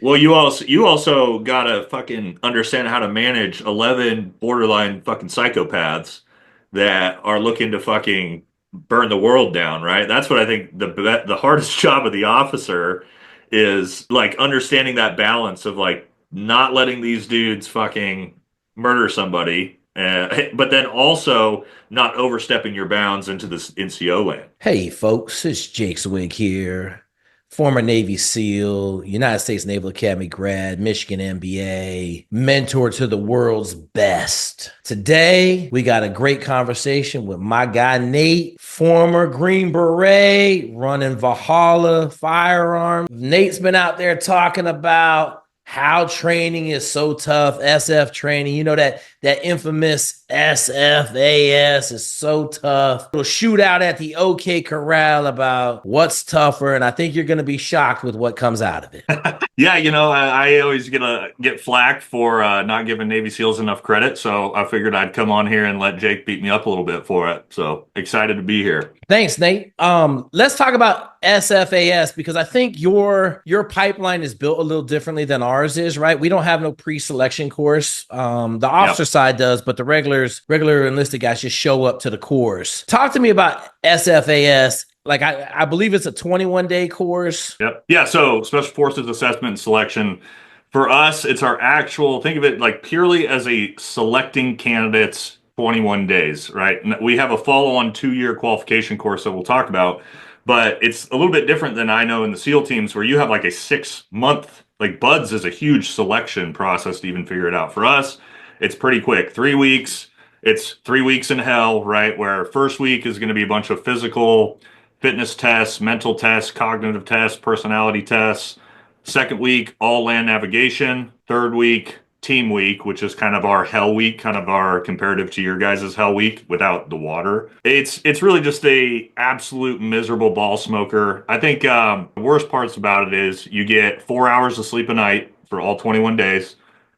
Well, you also gotta fucking understand how to manage 11 borderline fucking psychopaths that are looking to fucking burn the world down, right? That's what I think the hardest job of the officer is, like, understanding that balance of, like, not letting these dudes fucking murder somebody, but then also not overstepping your bounds into this NCO land. Hey, folks, it's Jake Zweig here, former Navy SEAL, United States Naval Academy grad, Michigan MBA, mentor to the world's best. Today, we got a great conversation with my guy, Nate, former Green Beret, running Valhalla firearm. Nate's been out there talking about how training is so tough, SF training. You know that infamous SFAS is so tough. It'll shoot out at the OK Corral about what's tougher, and I think you're going to be shocked with what comes out of it. Yeah, I always get flack for not giving Navy SEALs enough credit, so I figured I'd come on here and let Jake beat me up a little bit for it. So excited to be here. Thanks, Nate. Let's talk about SFAS because I think your pipeline is built a little differently than ours is, right? We don't have no pre-selection course. The officer Yep. side does, but the regular enlisted guys just show up to the course. Talk to me about SFAS. Like I believe it's a 21-day course. Yep. Yeah, so Special Forces Assessment and Selection, for us, it's our actual, think of it like purely as a selecting candidates 21 days, right? And we have a follow-on 2-year qualification course that we'll talk about, but it's a little bit different than I know in the SEAL teams where you have like a 6-month, like BUDS is a huge selection process to even figure it out. For us, it's pretty quick. 3 weeks, it's 3 weeks in hell, right? Where first week is going to be a bunch of physical fitness tests, mental tests, cognitive tests, personality tests. Second week, all land navigation. Third week, team week, which is kind of our hell week, kind of our comparative to your guys' hell week without the water. It's really just a absolute miserable ball smoker. I think the worst parts about it is you get 4 hours of sleep a night for all 21 days,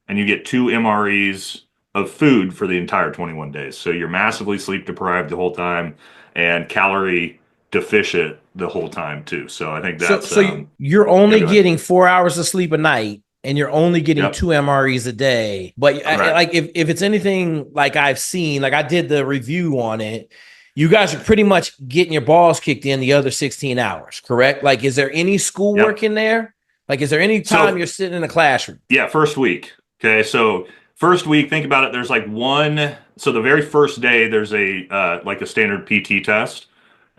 and you get 2 MREs of food for the entire 21 days. So you're massively sleep deprived the whole time and calorie deficient the whole time too. So I think So that's so you're yeah, only go ahead. getting 4 hours of sleep a night, and you're only getting Yep. two MREs a day. But Correct. like if it's anything like I've seen, like I did the review on it, you guys are pretty much getting your balls kicked in the other 16 hours, correct? Like, is there any schoolwork Yep. in there? Like, is there any time So you're sitting in a classroom? yeah, first week. Okay. So first week, think about it. There's like one. So the very first day, there's a like a standard PT test.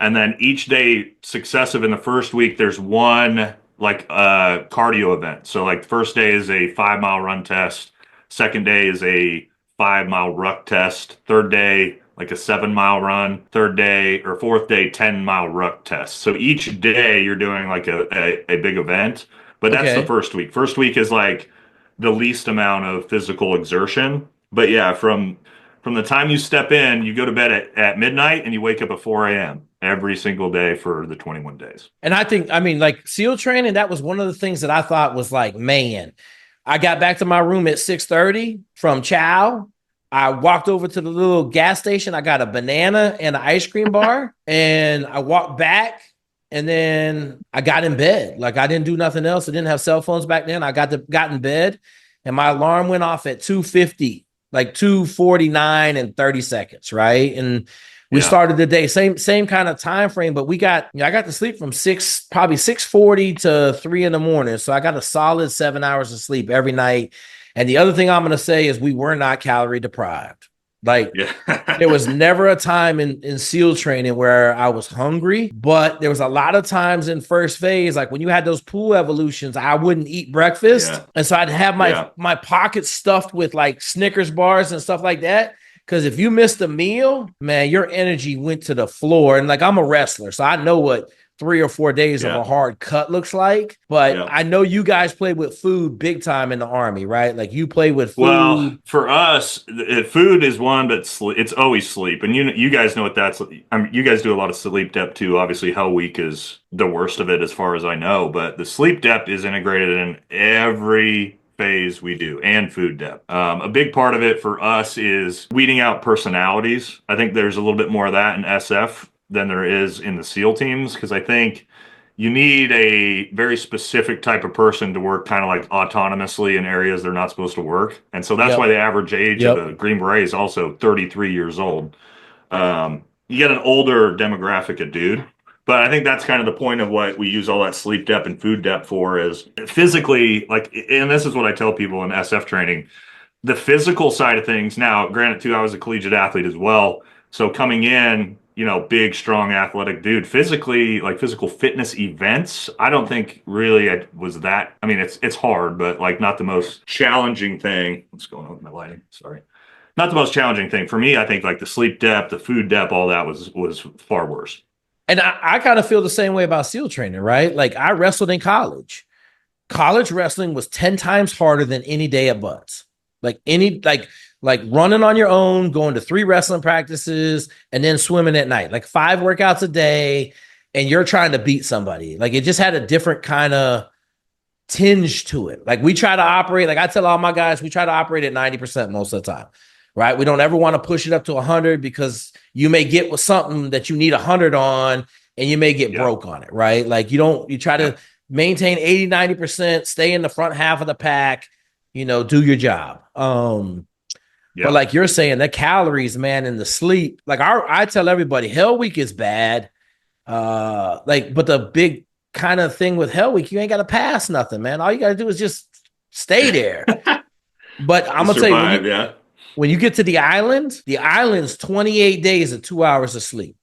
And then each day successive in the first week, there's one like cardio event. So like the first day is a 5 mile run test. Second day is a 5 mile ruck test. Third day, like a 7 mile run. Third day or fourth day, 10 mile ruck test. So each day you're doing like a big event. But that's the Okay. first week. First week is like the least amount of physical exertion. But yeah, from the time you step in, you go to bed at midnight and you wake up at 4 a.m. every single day for the 21 days. And I think, I mean, like SEAL training, that was one of the things that I thought was like, man, I got back to my room at 6:30 from Chow. I walked over to the little gas station. I got a banana and an ice cream bar, and I walked back, and then I got in bed. Like I didn't do nothing else. I didn't have cell phones back then. I got in bed, and my alarm went off at 2:50, like 2:49 and 30 seconds, right? And we Yeah. started the day same kind of time frame, but we got I got to sleep from probably 6:40 to 3 in the morning. So I got a solid 7 hours of sleep every night. And the other thing I'm gonna say is we were not calorie deprived. Like there Yeah. was never a time in SEAL training where I was hungry, but there was a lot of times in first phase, like when you had those pool evolutions, I wouldn't eat breakfast. Yeah. And so I'd have my Yeah. my pockets stuffed with like Snickers bars and stuff like that. Because if you missed a meal, man, your energy went to the floor. And like I'm a wrestler, so I know what 3 or 4 days of a Yeah. hard cut looks like. But Yeah. I know you guys play with food big time in the army, right? Like you play with Well, food. for us, food is one, but it's always sleep, and you guys know what that's. I mean, you guys do a lot of sleep depth too. Obviously, Hell Week is the worst of it, as far as I know. But the sleep depth is integrated in every phase we do, and food depth. A big part of it for us is weeding out personalities. I think there's a little bit more of that in SF than there is in the SEAL teams because I think you need a very specific type of person to work kind of like autonomously in areas they're not supposed to work. And so that's Yep. why the average age of Yep. the Green Beret is also 33 years old. You get an older demographic of dude. But I think that's kind of the point of what we use all that sleep depth and food depth for is physically, like, and this is what I tell people in SF training, the physical side of things. Now, granted, too, I was a collegiate athlete as well. So coming in, big, strong, athletic dude, physically, like physical fitness events, I don't think really it was that. I mean, it's hard, but like not the most challenging thing. What's going on with my lighting? Sorry. Not the most challenging thing for me. I think like the sleep depth, the food depth, all that was far worse. And I kind of feel the same way about SEAL training, right? Like I wrestled in college. College wrestling was 10 times harder than any day at Butts. Like running on your own, going to 3 wrestling practices, and then swimming at night. Like 5 workouts a day, and you're trying to beat somebody. Like it just had a different kind of tinge to it. Like we try to operate, like I tell all my guys, we try to operate at 90% most of the time. Right? We don't ever want to push it up to 100 because you may get with something that you need 100 on and you may get broke on it, right? Like you try to maintain 80, 90%, stay in the front half of the pack, do your job. But like you're saying, the calories, man, and the sleep, like I tell everybody, Hell Week is bad. But the big kind of thing with Hell Week, you ain't got to pass nothing, man. All you got to do is just stay there. But I'm going to tell you, when you get to the island's 28 days of 2 hours of sleep.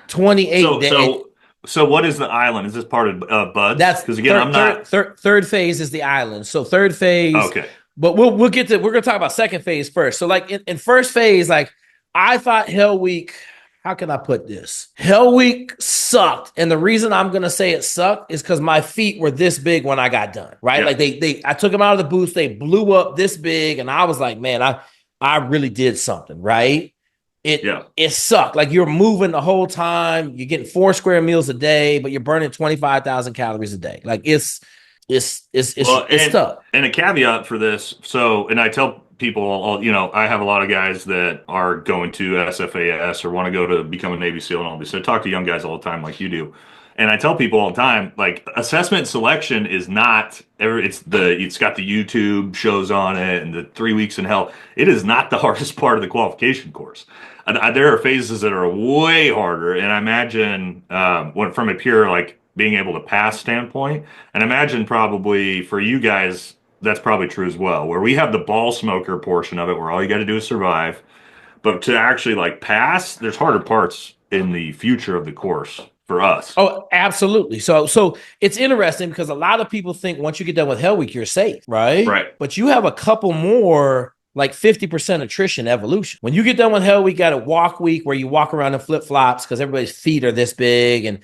28 days. So what is the island? Is this part of Buds? That's because again, third phase is the island. So third phase. Okay. But we're going to talk about second phase first. So like in first phase, like I thought Hell Week, how can I put this? Hell Week sucked. And the reason I'm going to say it sucked is because my feet were this big when I got done, right? Yeah. Like I took them out of the booth. They blew up this big. And I was like, man, I really did something, right? It sucked. Like you're moving the whole time. You're getting 4 square meals a day, but you're burning 25,000 calories a day. Like it's tough. And a caveat for this. So, and I tell people, I have a lot of guys that are going to SFAS or want to go to become a Navy SEAL and all this. So I talk to young guys all the time, like you do. And I tell people all the time, like assessment selection is not it's got the YouTube shows on it and the 3 weeks in hell. It is not the hardest part of the qualification course. There are phases that are way harder. And I imagine from a pure like being able to pass standpoint, and imagine probably for you guys, that's probably true as well, where we have the ball smoker portion of it where all you got to do is survive. But to actually like pass, there's harder parts in the future of the course. For us. Oh, absolutely. So it's interesting because a lot of people think once you get done with Hell Week, you're safe, right? Right. But you have a couple more, like 50% attrition evolution. When you get done with Hell Week, you got a walk week where you walk around in flip-flops because everybody's feet are this big and,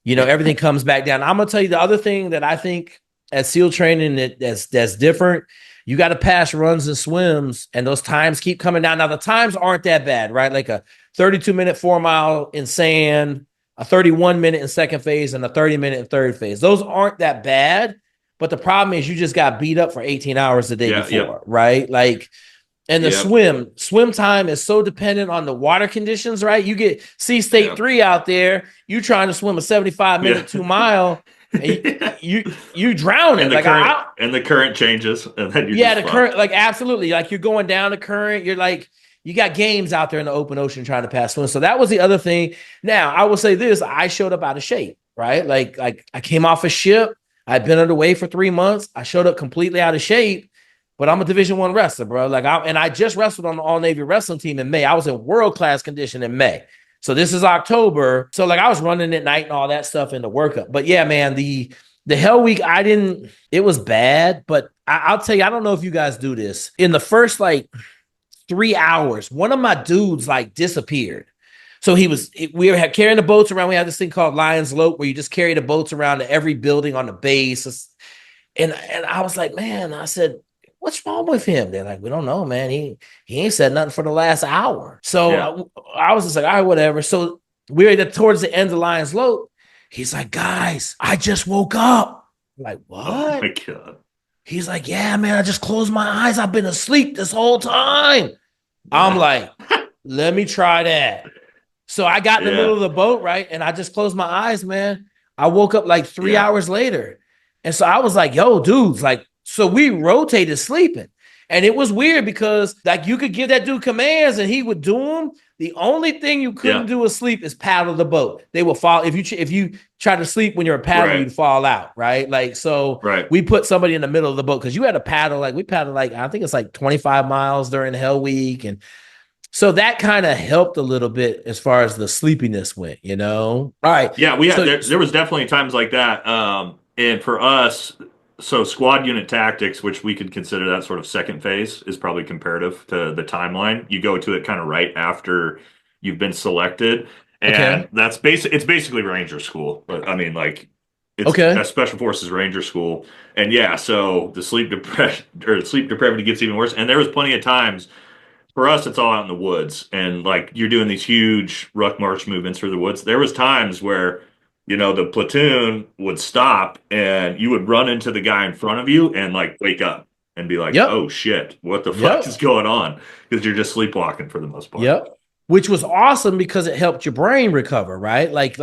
everything comes back down. I'm going to tell you the other thing that I think as SEAL training that's different. You got to pass runs and swims and those times keep coming down. Now, the times aren't that bad, right? Like a 32-minute 4-mile in sand, a 31-minute in second phase and a 30-minute in third phase. Those aren't that bad, but the problem is you just got beat up for 18 hours the day before, right? Like, and the swim time is so dependent on the water conditions, right? You get Sea State 3 out there, you trying to swim a 75-minute 2-mile, and you drowning. And the current changes, and then the current, like absolutely, like you're going down the current, you're like. You got games out there in the open ocean trying to pass swim. So that was the other thing. Now, I will say this. I showed up out of shape, right? Like I came off a ship. I'd been underway for 3 months. I showed up completely out of shape, but I'm a Division I wrestler, bro. Like I just wrestled on the All-Navy wrestling team in May. I was in world-class condition in May. So this is October. So like I was running at night and all that stuff in the workup. But yeah, man, the Hell Week, it was bad, but I'll tell you, I don't know if you guys do this. In the first 3 hours, one of my dudes disappeared. So we were carrying the boats around. We had this thing called Lion's Lope where you just carry the boats around to every building on the base. And I was like, man, I said, what's wrong with him? They're like, we don't know, man. He ain't said nothing for the last hour. So I was just like, all right, whatever. So we were towards the end of Lion's Lope. He's like, guys, I just woke up. I'm like, what? Oh my God. He's like, yeah, man, I just closed my eyes. I've been asleep this whole time. I'm like, let me try that. So I got in the middle of the boat, right? And I just closed my eyes, man. I woke up like 3 hours later. And so I was like, yo, dudes, like, so we rotated sleeping. And it was weird because like you could give that dude commands and he would do them. The only thing you couldn't do asleep is paddle the boat. They will fall if you try to sleep when you're a paddle, you'd fall out, right? Like so, we put somebody in the middle of the boat because you had to paddle. Like we paddled like I think it's like 25 miles during Hell Week, and so that kind of helped a little bit as far as the sleepiness went. All right, yeah, we had there was definitely times like that, and for us. So squad unit tactics, which we could consider that sort of second phase, is probably comparative to the timeline. You go to it kind of right after you've been selected, and that's it's basically Ranger school. But I mean, like, it's a Special Forces Ranger school, and yeah, so the sleep depravity gets even worse. And there was plenty of times. For us, it's all out in the woods, and like you're doing these huge ruck march movements through the woods. There was times where the platoon would stop and you would run into the guy in front of you and like wake up and be like, oh shit, what the fuck is going on? Because you're just sleepwalking for the most part. Which was awesome because it helped your brain recover, right? Like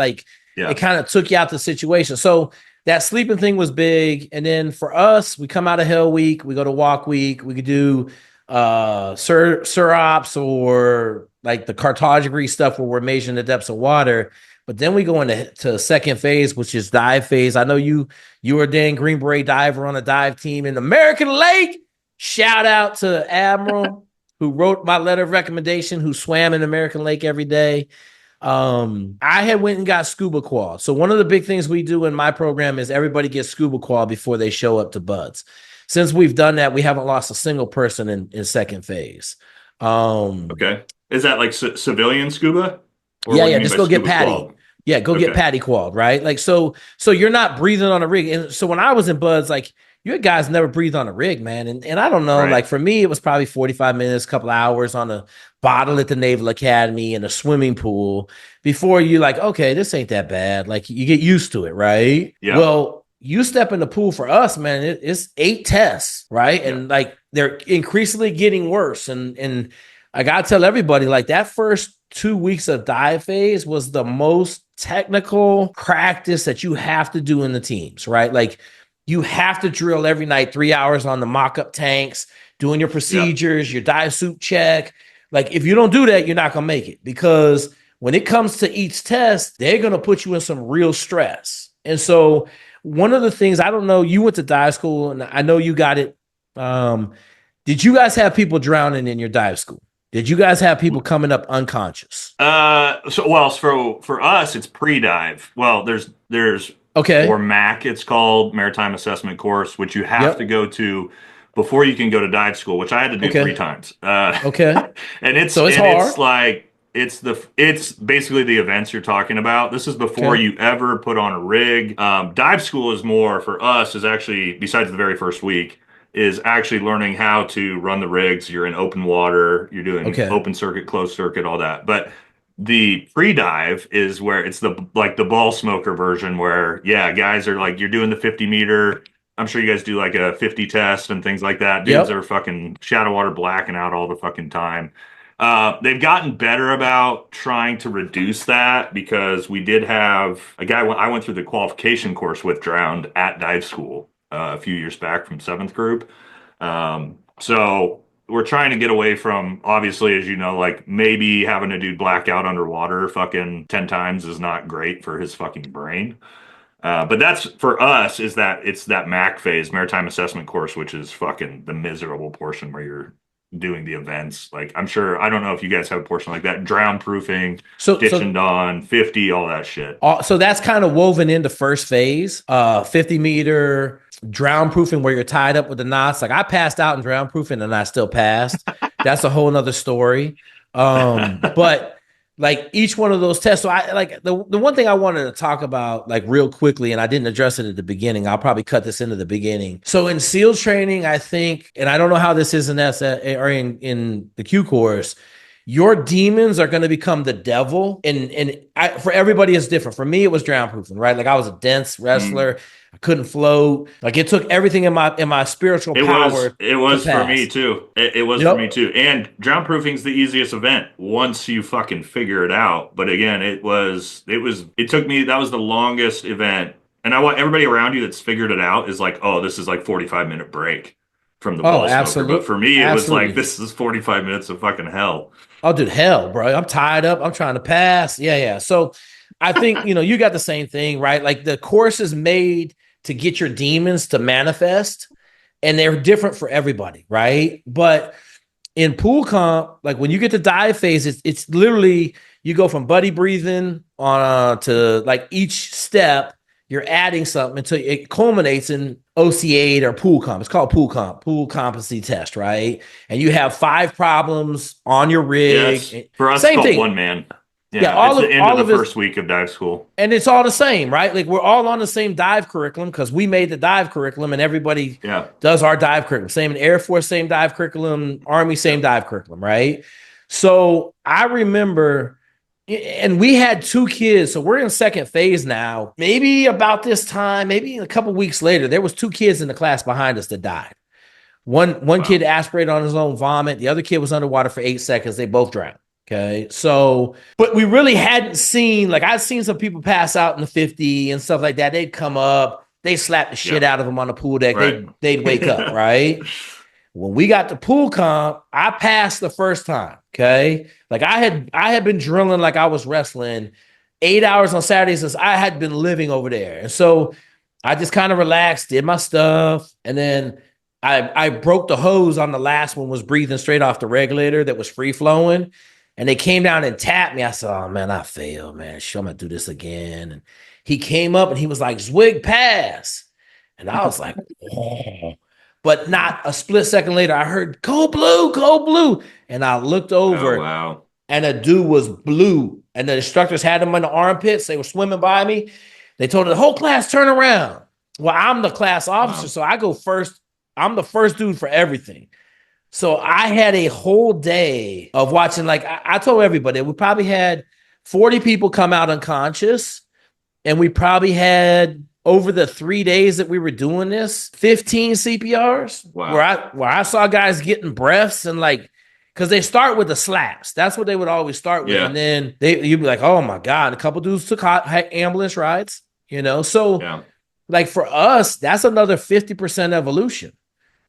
it kind of took you out the situation. So that sleeping thing was big. And then for us, we come out of Hell Week, we go to Walk Week, we could do SUROPS or like the cartography stuff where we're measuring the depths of water. But then we go into second phase, which is dive phase. I know you were a dang Green Beret diver on a dive team in American Lake. Shout out to Admiral who wrote my letter of recommendation, who swam in American Lake every day. I had went and got scuba qual. So one of the big things we do in my program is everybody gets scuba qual before they show up to BUD/S. Since we've done that, we haven't lost a single person in second phase. Okay. Is that like civilian scuba? Or yeah, just go get Patty. Qual? Yeah, go get Patty qualled, right? Like, so you're not breathing on a rig. And so when I was in BUD/S, like, you guys never breathed on a rig, man. And I don't know, like for me, it was probably 45 minutes, a couple hours on a bottle at the Naval Academy in a swimming pool before you're like, okay, this ain't that bad. Like you get used to it, right? Yeah. Well, you step in the pool for us, man, it's 8 tests, right? Yeah. And like they're increasingly getting worse. And I gotta tell everybody, like that first 2 weeks of dive phase was the most technical practice that you have to do in the teams, right? Like you have to drill every night 3 hours on the mock-up tanks, doing your procedures, your dive suit check. Like if you don't do that, you're not gonna make it, because when it comes to each test, they're gonna put you in some real stress. And so one of the things, I don't know, you went to dive school and I know you got it. Did you guys have people drowning in your dive school? Did you guys have people coming up unconscious? For us, it's pre-dive. Well, there's or MAC, it's called Maritime Assessment Course, which you have to go to before you can go to dive school, which I had to do 3 times. And it's hard. It's like it's basically the events you're talking about. This is before you ever put on a rig. Dive school is more for us, is actually, besides the very first week, is actually learning how to run the rigs. You're in open water, you're doing open circuit, closed circuit, all that. But the pre-dive is where it's the ball smoker version where, guys are like, you're doing the 50 meter. I'm sure you guys do like a 50 test and things like that. Dudes are fucking shadow water blacking out all the fucking time. They've gotten better about trying to reduce that, because we did have a guy I went through the qualification course with drowned at dive school a few years back from 7th group. So we're trying to get away from, obviously, as you know, like maybe having a dude black out underwater fucking 10 times is not great for his fucking brain. But that's, for us, is that it's that MAC phase, Maritime Assessment Course, which is fucking the miserable portion where you're doing the events. Like, I'm sure, I don't know if you guys have a portion like that, drown proofing, ditch and dawn, 50, all that shit. So that's kind of woven into first phase, 50 meter drown proofing, where you're tied up with the knots. Like I passed out in drown proofing and I still passed. That's a whole nother story. But like each one of those tests. So I like the one thing I wanted to talk about like real quickly, and I didn't address it at the beginning. I'll probably cut this into the beginning. So in SEALs training, I think, and I don't know how this is in or in the Q course, your demons are going to become the devil. And for everybody, it's different. For me, it was drown proofing, right? Like I was a dense wrestler. I couldn't float. Like it took everything in my spiritual power It to was for me pass. too. It was for me Yep. too. And drown proofing's the easiest event once you fucking figure it out. But again, it took me, that was the longest event. And I want everybody around you that's figured it out is like, oh, this is like 45-minute break from the Oh, ball smoker. But absolutely. for me, it was like, Absolutely. this is 45 minutes of fucking hell. Oh, dude, hell, bro. I'm tied up. I'm trying to pass. Yeah, yeah. So I think, you got the same thing, right? Like the course is made to get your demons to manifest, and they're different for everybody, right? But in pool comp, like when you get to dive phase, it's literally you go from buddy breathing on to like each step, you're adding something until it culminates in OC8 or pool comp. It's called pool competency test, right? And you have 5 problems on your Yes. rig. For us, it's Same called thing. one man. Yeah, Yeah. It's the end of all the of it, first week of dive school. and it's all the same, right? Like we're all on the same dive curriculum because we made the dive curriculum, and everybody Yeah. does our dive curriculum. Same in Air Force, same dive curriculum, Army, same Yeah. dive curriculum, right? So I remember, and we had 2 kids, so we're in second phase now. Maybe about this time, maybe a couple weeks later, there was 2 kids in the class behind us that died. One kid Wow. aspirated on his own vomit. The other kid was underwater for 8 seconds. They both drowned. Okay. So, but we really hadn't seen, like, I'd seen some people pass out in the 50 and stuff like that. They'd come up, they slap the shit Yeah. out of them on the pool deck. Right. They'd wake up. Right. When we got to pool comp, I passed the first time. Okay. Like I had been drilling like I was wrestling 8 hours on Saturdays since I had been living over there. And so I just kind of relaxed, did my stuff, and then I broke the hose on the last one, was breathing straight off the regulator that was free flowing. And they came down and tapped me. I said, oh man, I failed, man. Sure, I'm gonna do this again. And he came up and he was like, Zweig, pass. And I was like, oh. But not a split second later, I heard cold blue, cold blue. And I looked Oh, over wow. and a dude was blue. And the instructors had him in the armpits. They were swimming by me. They told the whole class, turn around. Well, I'm the class officer, Wow. so I go first. I'm the first dude for everything. So I had a whole day of watching. Like I told everybody, we probably had 40 people come out unconscious, and we probably had over the 3 days that we were doing this, 15 CPRs. Wow. Where I saw guys getting breaths and like, because they start with the slaps. That's what they would always start with, Yeah. and then you'd be like, oh my god, a couple dudes took ambulance rides. So Yeah. like for us, that's another 50% evolution.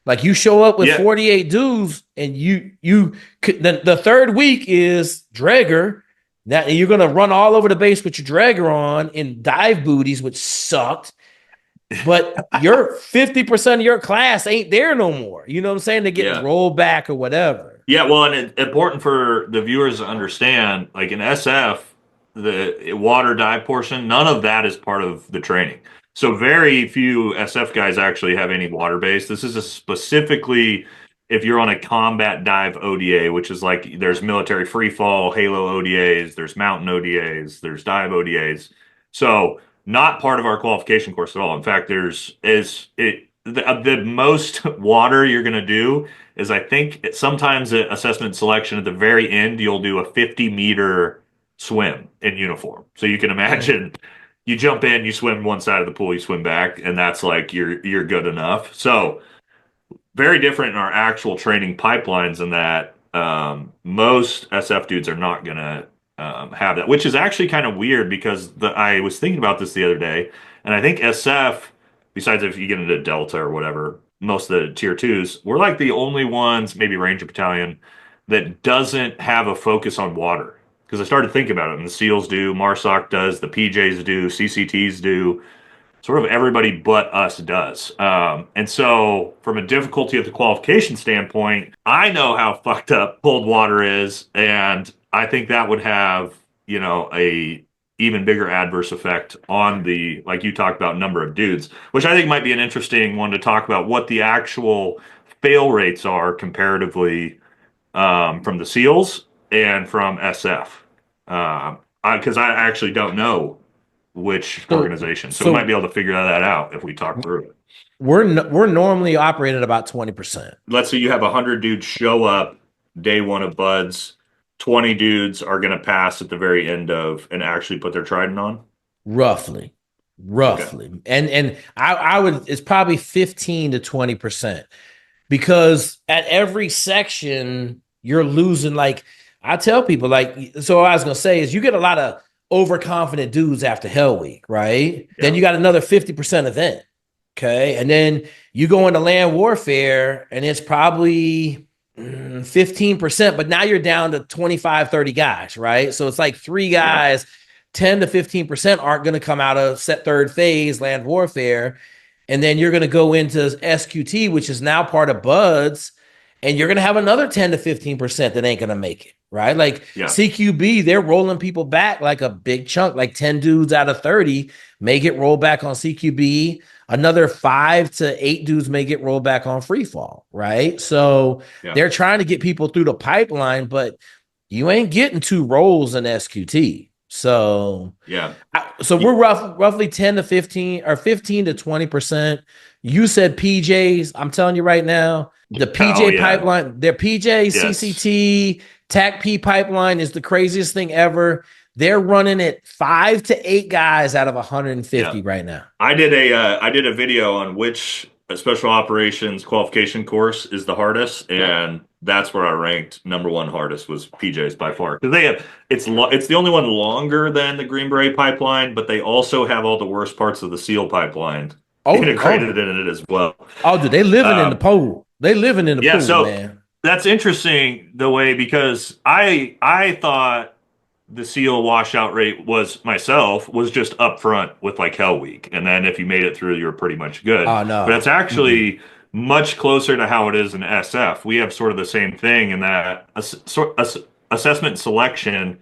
Like you show up with 48 dudes, and the third week is dragger. Now you're gonna run all over the base with your dragger on in dive booties, which sucked. But your 50% of your class ain't there no more. You know what I'm saying? They're getting rolled back or whatever. Yeah, well, and it's important for the viewers to understand, like in SF, the water dive portion, none of that is part of the training. So very few SF guys actually have any water base. This is specifically if you're on a combat dive ODA, which is like there's military free fall, Halo ODAs, there's mountain ODAs, there's dive ODAs. So not part of our qualification course at all. In fact, the most water you're going to do is I think sometimes at assessment selection at the very end, you'll do a 50-meter swim in uniform. So you can imagine you jump in, you swim one side of the pool, you swim back, and that's like you're good enough. So very different in our actual training pipelines in that most SF dudes are not going to have that, which is actually kind of weird because I was thinking about this the other day, and I think SF, besides if you get into Delta or whatever, most of the tier 2s, we're like the only ones, maybe Ranger Battalion, that doesn't have a focus on water. Because I started thinking about it, and the SEALs do, MARSOC does, the PJs do, CCTs do, sort of everybody but us does. And so from a difficulty of the qualification standpoint, I know how fucked up cold water is, and I think that would have, a even bigger adverse effect on the, like you talked about, number of dudes, which I think might be an interesting one to talk about, what the actual fail rates are comparatively from the SEALs and from SF. Because I actually don't know which organization. So we might be able to figure that out if we talk through it. We're normally operating at about 20%. Let's say you have 100 dudes show up day one of buds. 20 dudes are going to pass at the very end of and actually put their trident on. Roughly. Okay. roughly. And I would, it's probably 15 to 20%, because at every section you're losing. Like, I tell people, like, so what I was gonna say is you get a lot of overconfident dudes after Hell Week, right? Then Yeah. you got another 50% event. Okay. And then you go into land warfare and it's probably 15%, but now you're down to 25, 30 guys, right? So it's like three Yeah. guys, 10 to 15% aren't going to come out of set third phase land warfare. And then you're going to go into SQT, which is now part of Buds, and you're going to have another 10 to 15% that ain't going to make it, right? Like Yeah. CQB, they're rolling people back like a big chunk, like 10 dudes out of 30 may get rolled back on CQB. Another 5 to 8 dudes may get rolled back on free fall, right? So Yeah. they're trying to get people through the pipeline, but you ain't getting 2 rolls in SQT. So Yeah. so we're roughly 10 to 15 or 15 to 20%. You said PJs. I'm telling you right now, the Oh PJ yeah. pipeline, their PJ, Yes. CCT, TAC-P pipeline is the craziest thing ever. They're running it 5 to 8 guys out of Yeah. 150 right now. I did a video on which special operations qualification course is the hardest, and that's where I ranked number one hardest was PJs by far. Because they have it's the only one longer than the Green Beret pipeline, but they also have all the worst parts of the SEAL pipeline Oh, integrated oh, in it as well. oh, dude, they living in the Um, pool. They living in the yeah, pool, so man. that's interesting the way because I thought the SEAL washout rate was just up front with like Hell Week, and then if you made it through, you were pretty much good. Oh But it's no. Mm-mm. actually much closer to how it is in SF. We have sort of the same thing in that assessment selection.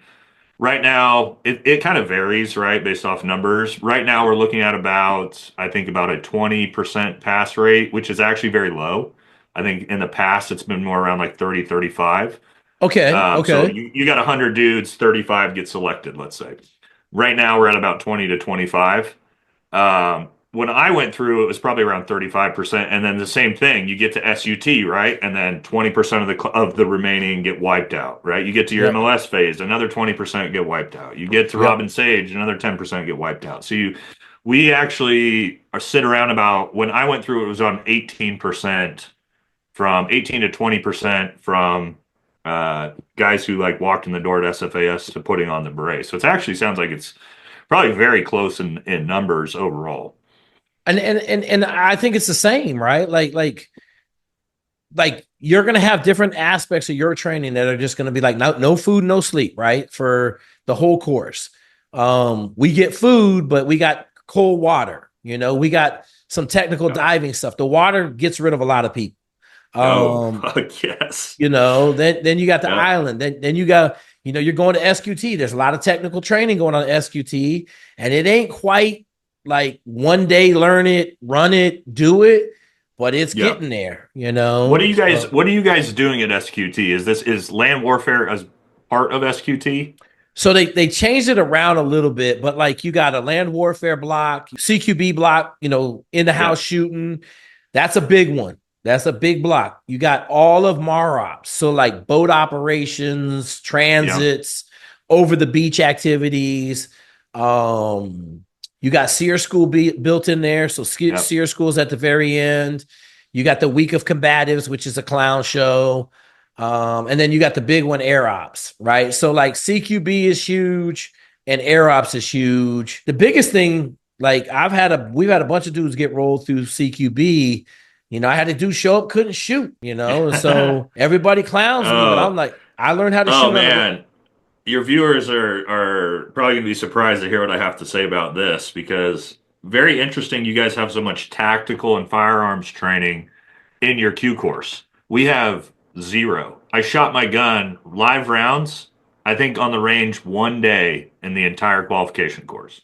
Right now, it kind of varies, right, based off numbers. Right now, we're looking at about, I think, about a 20% pass rate, which is actually very low. I think in the past, it's been more around like 30, 35. Okay, So okay. you got 100 dudes, 35 get selected, let's say. Right now, we're at about 20 to 25. When I went through, it was probably around 35%. And then the same thing, you get to SUT, right? And then 20% of the remaining get wiped out, right? You get to your Yep. MLS phase, another 20% get wiped out. You get to Yep. Robin Sage, another 10% get wiped out. We actually are sit around about, when I went through, it was on 18%, from 18 to 20% from guys who like walked in the door at SFAS to putting on the beret. So it actually sounds like it's probably very close in numbers overall. And I think it's the same, right? Like you're gonna have different aspects of your training that are just gonna be like no food, no sleep, right? For the whole course. We get food, but we got cold water, we got some technical Yeah. diving stuff. The water gets rid of a lot of people. Oh, Um, yes. then you got the Yeah. island, then you got, you're going to SQT. There's a lot of technical training going on at SQT, and it ain't quite like one day learn it, run it, do it, but it's Yeah. getting there. So, What are you guys doing at SQT? Is land warfare as part of SQT? so they changed it around a little bit, but like you got a land warfare block, CQB block, in the Yeah. house shooting. That's a big one. That's a big block. You got all of MAROPS. So like boat operations, Yeah. transits, over the beach activities. Um, you got SEER school built in there. So Yeah. SEER school's at the very end. You got the week of combatives, which is a clown show. And then you got the big one, Air Ops, right? So like CQB is huge and Air Ops is huge. The biggest thing, like we've had a bunch of dudes get rolled through CQB. I had to do show up, couldn't shoot, so everybody clowns me, but I'm Oh, like, I learned how to oh shoot on the. man. Your viewers are probably going to be surprised to hear what I have to say about this because very interesting. You guys have so much tactical and firearms training in your Q course. We have zero. I shot my gun live rounds, I think on the range one day in the entire qualification course.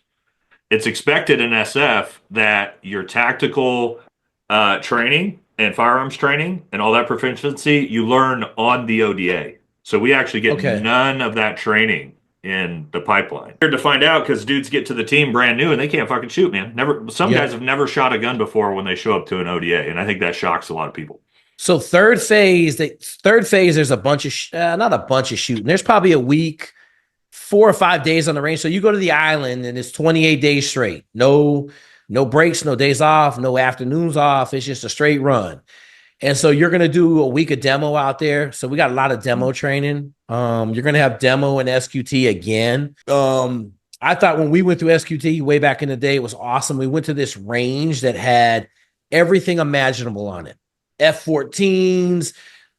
It's expected in SF that your tactical training and firearms training and all that proficiency you learn on the ODA. So we actually get Okay. none of that training in the pipeline. Weird to find out because dudes get to the team brand new and they can't fucking shoot, man. Never. Some guys Yep. have never shot a gun before when they show up to an ODA, and I think that shocks a lot of people. So third phase, there's a bunch of not a bunch of shooting. There's probably a week 4 or 5 days on the range. So you go to the island and it's 28 days straight. No breaks, no days off, no afternoons off. It's just a straight run. And so you're going to do a week of demo out there. So we got a lot of demo training. You're going to have demo and SQT again. I thought when we went through SQT way back in the day, it was awesome. We went to this range that had everything imaginable on it. F-14s,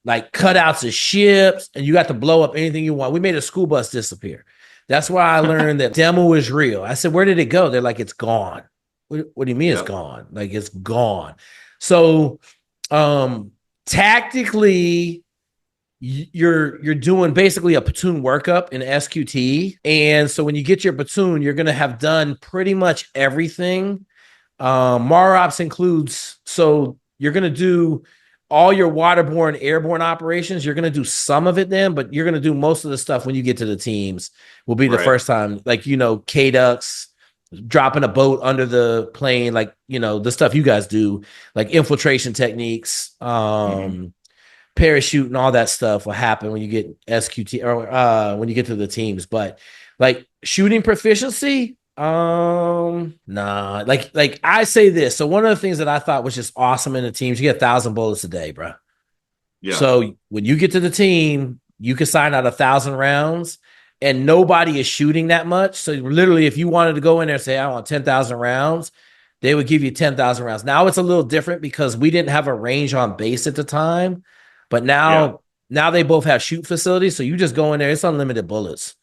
like cutouts of ships, and you got to blow up anything you want. We made a school bus disappear. That's why I learned that demo is real. I said, where did it go? They're like, it's gone. What do you mean it's gone? Like, it's gone. So tactically, you're doing basically a platoon workup in SQT. And so when you get your platoon, you're going to have done pretty much everything. MAROPS includes, so you're going to do all your waterborne, airborne operations. You're going to do some of it then, but you're going to do most of the stuff when you get to the teams will be the first time, like, KDUX, dropping a boat under the plane, like, the stuff you guys do, like infiltration techniques, parachute and all that stuff will happen when you get SQT or when you get to the teams. But like shooting proficiency, nah, like I say this. So one of the things that I thought was just awesome in the teams, you get 1,000 bullets a day, bro. Yeah. So when you get to the team, you can sign out 1,000 rounds. And nobody is shooting that much. So literally, if you wanted to go in there and say, I want 10,000 rounds, they would give you 10,000 rounds. Now it's a little different because we didn't have a range on base at the time. But now they both have shoot facilities. So you just go in there, it's unlimited bullets.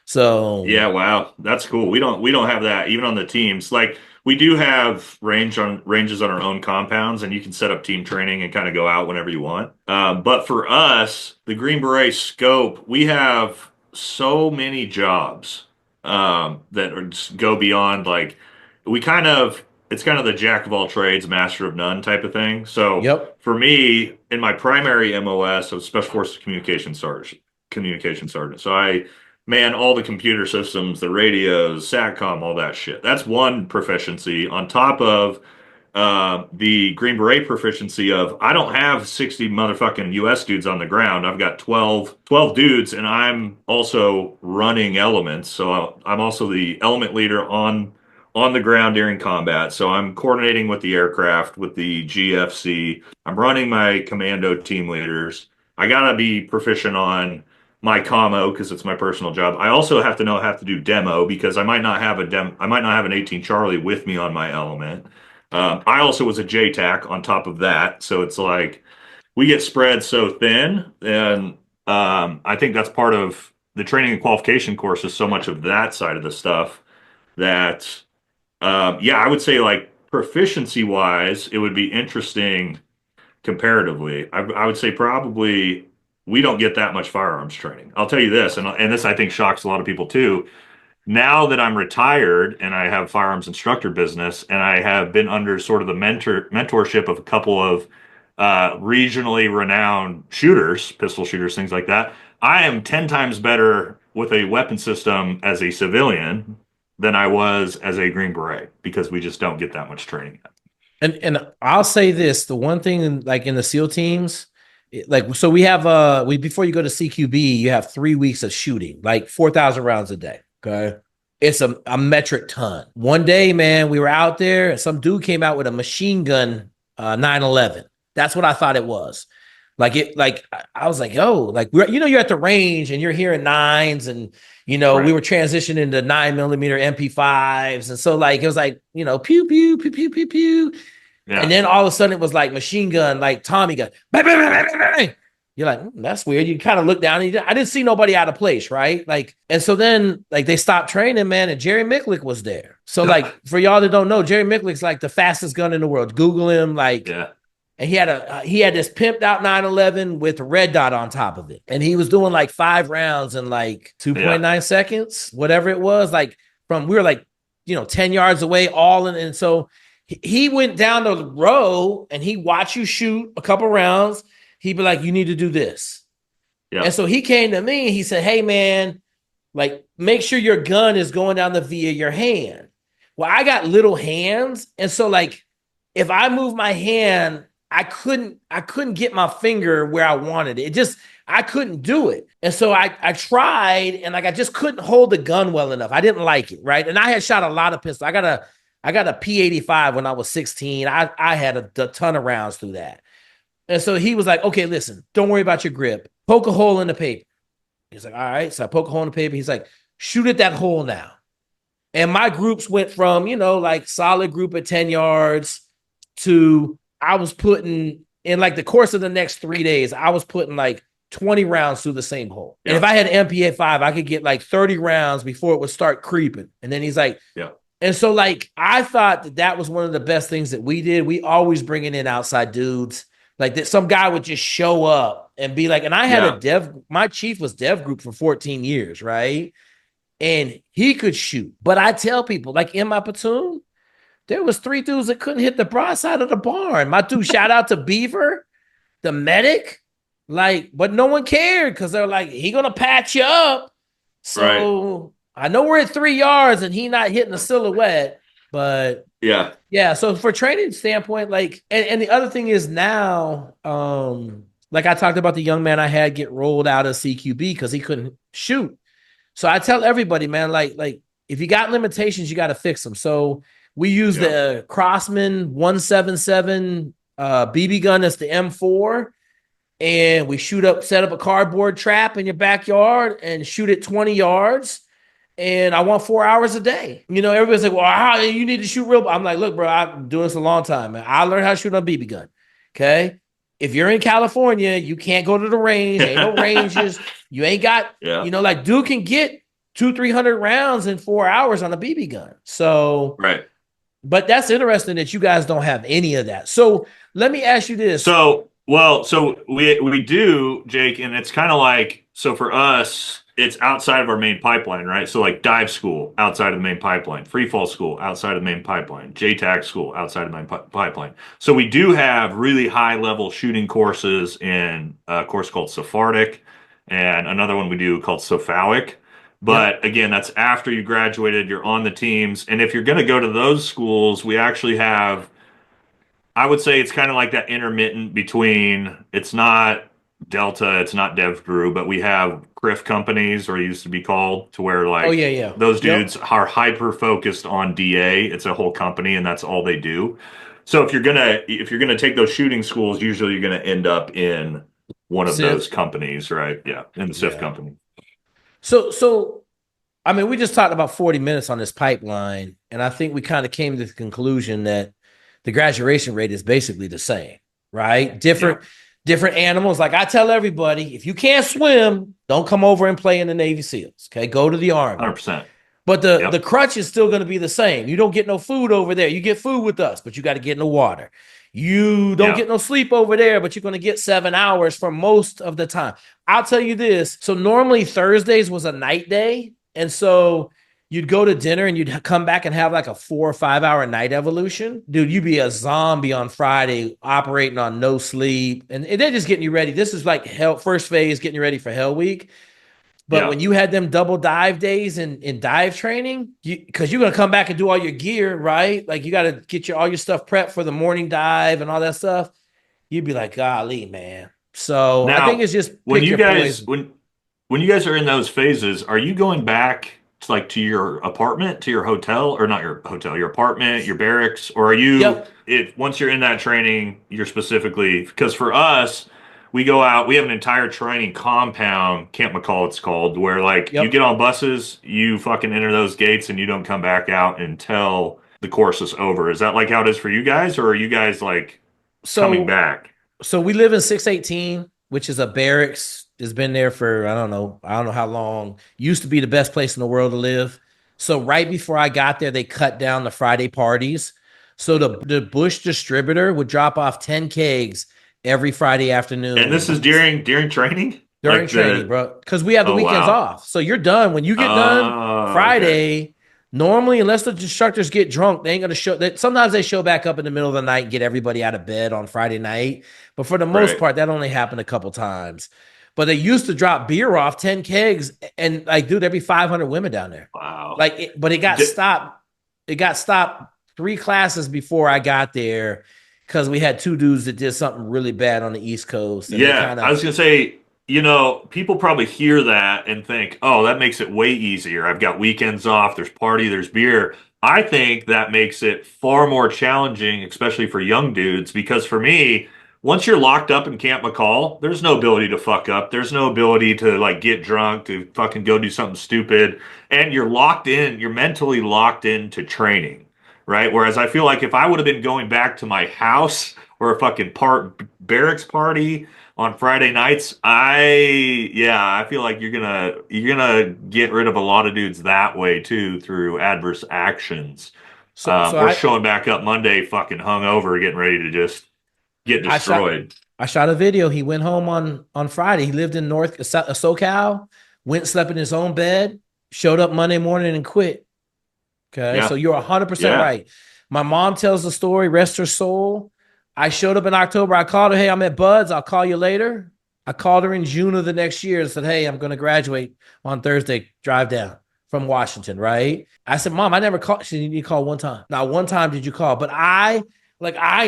So yeah, wow. That's cool. We don't have that even on the teams. Like we do have ranges on our own compounds, and you can set up team training and kind of go out whenever you want. But for us, the Green Beret scope, we have so many jobs that go beyond, like, it's kind of the jack of all trades, master of none type of thing. So for me, in my primary MOS, I was Special Forces Communication Sergeant. So I man all the computer systems, the radios, SATCOM, all that shit. That's one proficiency on top of the Green Beret proficiency of, I don't have 60 motherfucking US dudes on the ground. I've got 12 dudes, and I'm also running elements. So I'm also the element leader on the ground during combat. So I'm coordinating with the aircraft, with the GFC. I'm running my commando team leaders. I gotta be proficient on my commo because it's my personal job. I also have to know how to do demo because I might not have an 18 Charlie with me on my element. I also was a JTAC on top of that. So it's like we get spread so thin. And I think that's part of the training and qualification course is so much of that side of the stuff that, I would say, like, proficiency wise, it would be interesting comparatively. I would say probably we don't get that much firearms training. I'll tell you this, and this I think shocks a lot of people too. Now that I'm retired and I have firearms instructor business, and I have been under sort of the mentorship of a couple of regionally renowned shooters, pistol shooters, things like that, I am 10 times better with a weapon system as a civilian than I was as a Green Beret because we just don't get that much training. And I'll say this, the one thing in the SEAL teams, like, so we have before you go to CQB, you have 3 weeks of shooting, like 4,000 rounds a day. Okay. It's a metric ton. One day, man, we were out there and some dude came out with a machine gun 911. That's what I thought it was. I was like, yo, like, you're at the range and you're hearing nines and, we were transitioning to 9mm MP5s. And so, like, it was like, pew, pew, pew, pew, pew, pew. Yeah. And then all of a sudden it was like machine gun, like Tommy gun. Bang, bang, bang, bang, bang. You're like, that's weird. You kind of look down and I didn't see nobody out of place, right? Like, and so then, like, they stopped training, man, and Jerry Micklick was there. So, like, for y'all that don't know, Jerry Micklick's like the fastest gun in the world. Google him, like, and he had this pimped out 911 with a red dot on top of it, and he was doing like 5 rounds in like 2.9 seconds, whatever it was. Like, we were like, 10 yards away, all in, and so he went down the row and he watched you shoot a couple rounds. He'd be like, you need to do this. Yeah. And so he came to me and he said, hey, man, like, make sure your gun is going down the V of your hand. Well, I got little hands. And so, like, if I move my hand I couldn't get my finger where I wanted it. I couldn't do it. And so I tried, and like I just couldn't hold the gun well enough. I didn't like it, right? And I had shot a lot of pistols. I got a P85 when I was 16. I had a ton of rounds through that. And so he was like, okay, listen, don't worry about your grip. Poke a hole in the paper. He's like, all right. So I poke a hole in the paper. He's like, shoot at that hole now. And my groups went from, like solid group at 10 yards to I was putting in like the course of the next 3 days, I was putting like 20 rounds through the same hole. Yeah. And if I had an MPA5, I could get like 30 rounds before it would start creeping. And then he's like, yeah. And so like, I thought that was one of the best things that we did. We always bringing in outside dudes. Like that some guy would just show up and be like, and I had my chief was dev group for 14 years, right? And he could shoot. But I tell people, like in my platoon, there was 3 dudes that couldn't hit the broadside of the barn. My dude, shout out to Beaver, the medic, like, but no one cared because they're like, he gonna patch you up. So I know we're at 3 yards and he not hitting the silhouette, but yeah. So for training standpoint, like, and the other thing is now, like I talked about the young man I had get rolled out of CQB because he couldn't shoot. So I tell everybody, man, like if you got limitations, you got to fix them. So we use the Crossman 177 BB gun. That's the M4. And we set up a cardboard trap in your backyard and shoot it 20 yards. And I want 4 hours a day. Everybody's like, well, you need to shoot real. I'm like, look, bro, I've been doing this a long time, man. I learned how to shoot on a BB gun. Okay. If you're in California, you can't go to the range. Ain't no ranges. You ain't got, like dude can get 200-300 rounds in 4 hours on a BB gun. So, but that's interesting that you guys don't have any of that. So let me ask you this. So we do, Jake, and it's kind of like, so for us, it's outside of our main pipeline, right? So like dive school outside of the main pipeline, free fall school outside of the main pipeline, JTAC school outside of the main pipeline. So we do have really high level shooting courses in a course called Sephardic and another one we do called Cephalic. But again, that's after you graduated, you're on the teams. And if you're going to go to those schools, we actually have, I would say it's kind of like that intermittent between, it's not Delta, it's not DevGru, but we have CRIF companies, or it used to be called, to where like those dudes are hyper focused on DA. It's a whole company and that's all they do. So if you're gonna take those shooting schools, usually you're gonna end up in one of those companies, right? Yeah, in the SIF company. So I mean, we just talked about 40 minutes on this pipeline, and I think we kind of came to the conclusion that the graduation rate is basically the same, right? Different animals. Like I tell everybody, if you can't swim, don't come over and play in the Navy SEALs. Okay, go to the Army. 100%. But the crutch is still going to be the same. You don't get no food over there. You get food with us, but you got to get in the water. You don't get no sleep over there, but you're going to get 7 hours for most of the time. I'll tell you this. So normally Thursdays was a night day. And so you'd go to dinner and you'd come back and have like a 4 or 5 hour night evolution. Dude, you'd be a zombie on Friday operating on no sleep. And they're just getting you ready. This is like hell, first phase, getting you ready for Hell Week. But when you had them double dive days in dive training, because you're going to come back and do all your gear, right? Like you got to get all your stuff prepped for the morning dive and all that stuff. You'd be like, golly, man. So now, I think it's just when you guys are in those phases, are you going back to your apartment, to your hotel, or not your hotel, your apartment, your barracks, or are you? Once you're in that training, you're specifically, because for us, we go out, we have an entire training compound, Camp McCall it's called, where you get on buses, you fucking enter those gates, and you don't come back out until the course is over. Is that like how it is for you guys, or are you guys coming back? So we live in 618, which is a barracks. It's been there for, I don't know how long. Used to be the best place in the world to live. So right before I got there, they cut down the Friday parties. So the Bush distributor would drop off 10 kegs every Friday afternoon. And this is during training? During training, bro. Because we have the weekends off. So you're done. When you get done Friday, normally, unless the instructors get drunk, they ain't going to show. Sometimes they show back up in the middle of the night and get everybody out of bed on Friday night. But for the most part, that only happened a couple times. But they used to drop beer off 10 kegs and dude, there'd be 500 women down there. Wow. But it got stopped. It got stopped 3 classes before I got there. because we had two dudes that did something really bad on the East Coast, and they Yeah, kind I of. was gonna say, people probably hear that and think, oh, that makes it way easier. I've got weekends off, there's party, there's beer. I think that makes it far more challenging, especially for young dudes, because for me, once you're locked up in Camp McCall, there's no ability to fuck up. There's no ability to like get drunk, to fucking go do something stupid. And you're locked in, you're mentally locked into training, right? Whereas I feel like if I would have been going back to my house or a fucking barracks party on Friday nights, I feel like you're gonna get rid of a lot of dudes that way too through adverse actions. So so We're I showing back up Monday, fucking hungover, getting ready to just get I shot destroyed. I shot a video. He went home on Friday. He lived in North SoCal, went slept in his own bed, showed up Monday morning and quit. Okay, so Yeah, you're 100% yeah, right. My mom tells the story, rest her soul. I showed up in October. I called her, hey, I'm at Bud's. I'll call you later. I called her in June of the next year and said, hey, I'm going to graduate on Thursday. Drive down from Washington, right? I said, Mom, I never called. She said, you call one time. Now, one time did you call? But I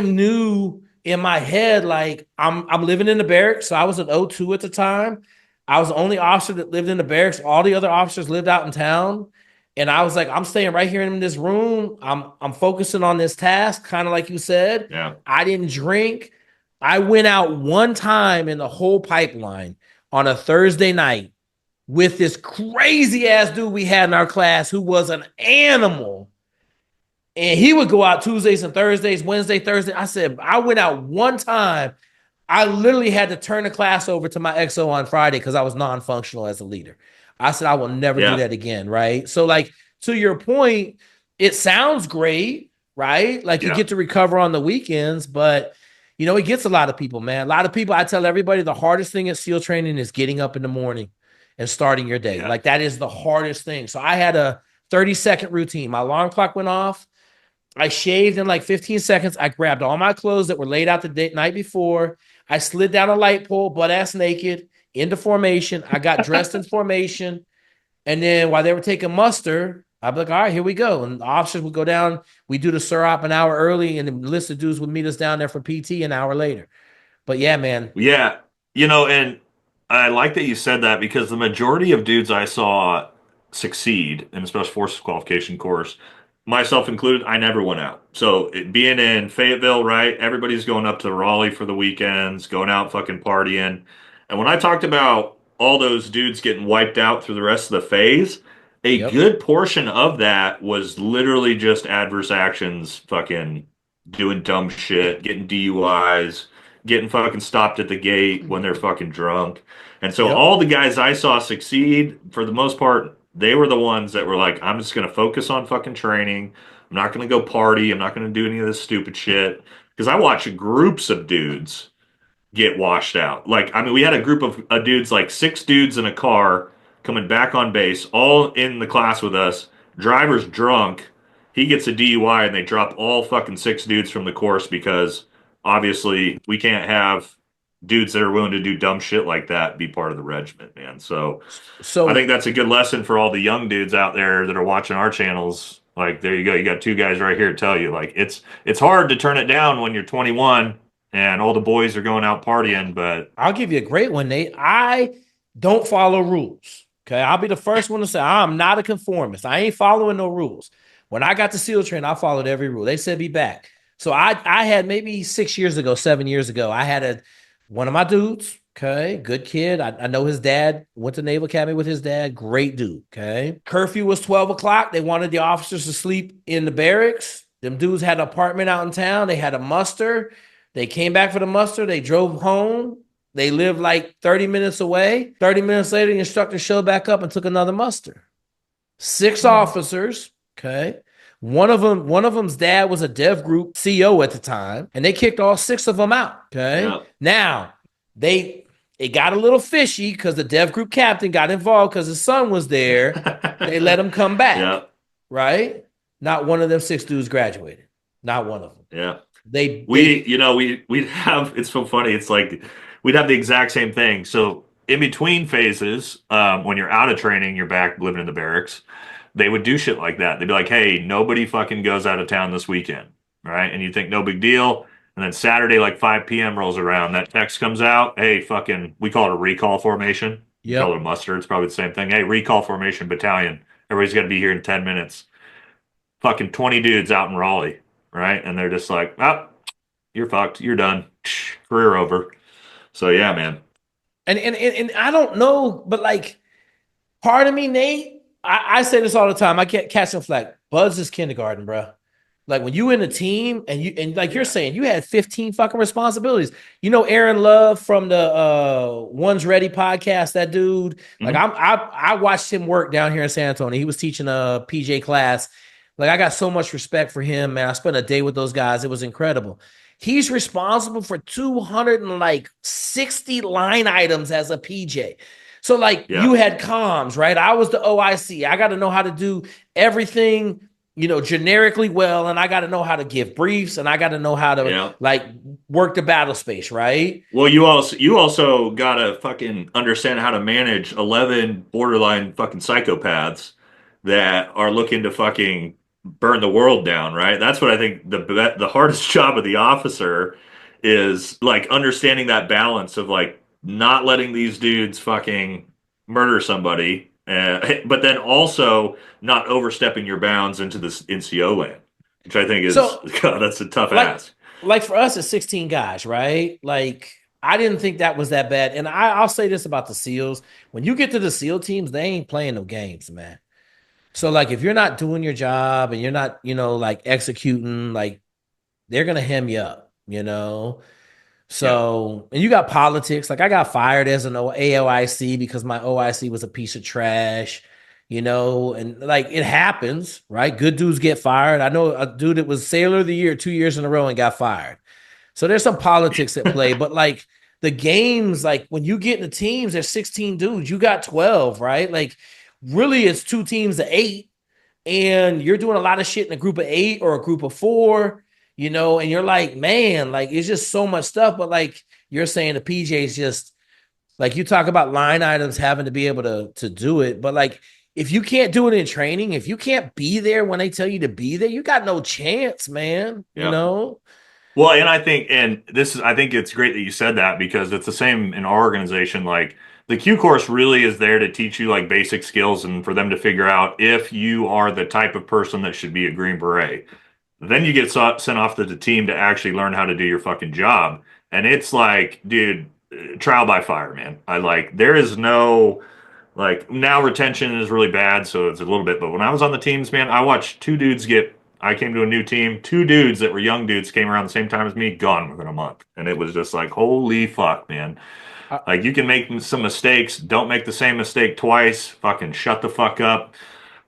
knew in my head, like I'm living in the barracks. So I was an O2 at the time. I was the only officer that lived in the barracks. All the other officers lived out in town. And I was like, I'm staying right here in this room. I'm focusing on this task, kind of like you said. yeah. I didn't drink. I went out one time in the whole pipeline on a Thursday night with this crazy ass dude we had in our class who was an animal. And he would go out Tuesdays and Thursdays, Wednesday, Thursday. I said, I went out one time. I literally had to turn the class over to my XO on Friday because I was non-functional as a leader. I said, I will never do Yeah, that again. Right. So, like, to your point, it sounds great, right? Like you yeah, get to recover on the weekends, but it gets a lot of people, man. A lot of people, I tell everybody the hardest thing at SEAL training is getting up in the morning and starting your day. yeah. Like that is the hardest thing. So I had a 30-second routine. My alarm clock went off. I shaved in like 15 seconds. I grabbed all my clothes that were laid out the night before. I slid down a light pole, butt ass naked, into formation. I got dressed in formation. And then while they were taking muster, I'd be like, all right, here we go. And the officers would go down. We do the SUROP an hour early, and the list of dudes would meet us down there for PT an hour later. But yeah, man. Yeah, and I like that you said that because the majority of dudes I saw succeed in the Special Forces qualification course, myself included, I never went out. So being in Fayetteville, right? Everybody's going up to Raleigh for the weekends, going out fucking partying. And when I talked about all those dudes getting wiped out through the rest of the phase, a Yep. good portion of that was literally just adverse actions, fucking doing dumb shit, getting DUIs, getting fucking stopped at the gate when they're fucking drunk. And so Yep. all the guys I saw succeed, for the most part, they were the ones that were like, I'm just going to focus on fucking training. I'm not going to go party. I'm not going to do any of this stupid shit. Because I watch groups of dudes get washed out. Like, I mean, we had a group of dudes, like six dudes in a car coming back on base, all in the class with us. Driver's drunk. He gets a DUI and they drop all fucking six dudes from the course because obviously we can't have dudes that are willing to do dumb shit like that be part of the regiment, man. So I think So that's a good lesson for all the young dudes out there that are watching our channels. Like, there you go. You got two guys right here to tell you, like, it's hard to turn it down when you're 21 and all the boys are going out partying, but I'll give you a great one, Nate. I don't follow rules. Okay. I'll be the first one to say I'm not a conformist. I ain't following no rules. When I got to SEAL train, I followed every rule. They said be back. So I had maybe 6 years ago, 7 years ago, I had one of my dudes. Okay. Good kid. I know his dad went to Naval Academy with his dad. Great dude. Okay. Curfew was 12 o'clock. They wanted the officers to sleep in the barracks. Them dudes had an apartment out in town. They had a muster. They came back for the muster. They drove home. They lived like 30 minutes away. 30 minutes later, the instructor showed back up and took another muster. Six officers. Okay. One of them's dad was a dev group CO at the time, and they kicked all six of them out. Okay. yeah. Now it got a little fishy because the dev group captain got involved because his son was there. They let him come Yeah. back. Right. Not one of them six dudes graduated. Not one of them. Yeah. They We'd have, it's so funny. It's like we'd have the exact same thing. So in between phases, when you're out of training, you're back living in the barracks. They would do shit like that. They'd be like, "Hey, nobody fucking goes out of town this weekend," right? And you think no big deal. And then Saturday, like 5 p.m. rolls around. That text comes out. Hey, fucking, we call it a recall formation. You call it a Yep. muster. It's probably the same thing. Hey, recall formation battalion. Everybody's got to be here in 10 minutes. Fucking 20 dudes out in Raleigh, right? And they're just like, oh, you're fucked. You're done. Career over. So, yeah, man. And I don't know, but like part of me, Nate, I say this all the time. I get catching flack. Buzz is kindergarten, bro. Like when you in a team and like you're saying, you had 15 fucking responsibilities. You know, Aaron Love from the One's Ready podcast, that dude. Like Mhm. I watched him work down here in San Antonio. He was teaching a PJ class. Like I got so much respect for him, man. I spent a day with those guys. It was incredible. He's responsible for 260 line items as a PJ. So like you Yeah. had comms, right? I was the OIC. I got to know how to do everything, you know, generically well, and I got to know how to give briefs, and I got to know how to Yeah. like work the battle space, right? Well, you also gotta fucking understand how to manage 11 borderline fucking psychopaths that are looking to fucking burn the world down, right? That's what I think the hardest job of the officer is, like understanding that balance of like not letting these dudes fucking murder somebody, but then also not overstepping your bounds into this NCO land, which I think is So God, that's a tough like ask. like for us, it's 16 guys, right? Like I didn't think that was that bad. And I'll say this about the SEALs. When you get to the SEAL teams, they ain't playing no games, man. So like if you're not doing your job and you're not, you know, like executing, like they're gonna hem you up, you know. Yeah. So, and you got politics. Like I got fired as an AOIC because my OIC was a piece of trash, you know, and like it happens, right? Good dudes get fired. I know a dude that was Sailor of the Year 2 years in a row and got fired. So there's some politics at play, but like the games, like when you get in the teams, there's 16 dudes, you got 12, right? Like really it's two teams of 8 and you're doing a lot of shit in a group of 8 or a group of 4, you know, and you're like, man, like it's just so much stuff. But like you're saying, the PJ's just like you talk about line items having to be able to do it. But like if you can't do it in training, if you can't be there when they tell you to be there, you got no chance, man. You Yeah. know? Well, and I think it's great that you said that because it's the same in our organization. Like the Q course really is there to teach you like basic skills and for them to figure out if you are the type of person that should be a Green Beret. Then you get sent off to the team to actually learn how to do your fucking job. And it's like, dude, trial by fire, man. There is no, like, now retention is really bad, so it's a little bit. But when I was on the teams, man, I watched two dudes get. I came to a new team. Two dudes that were young dudes came around the same time as me, gone within a month, and it was just like, holy fuck, man. I, Like you can make some mistakes. Don't make the same mistake twice. Fucking shut the fuck up.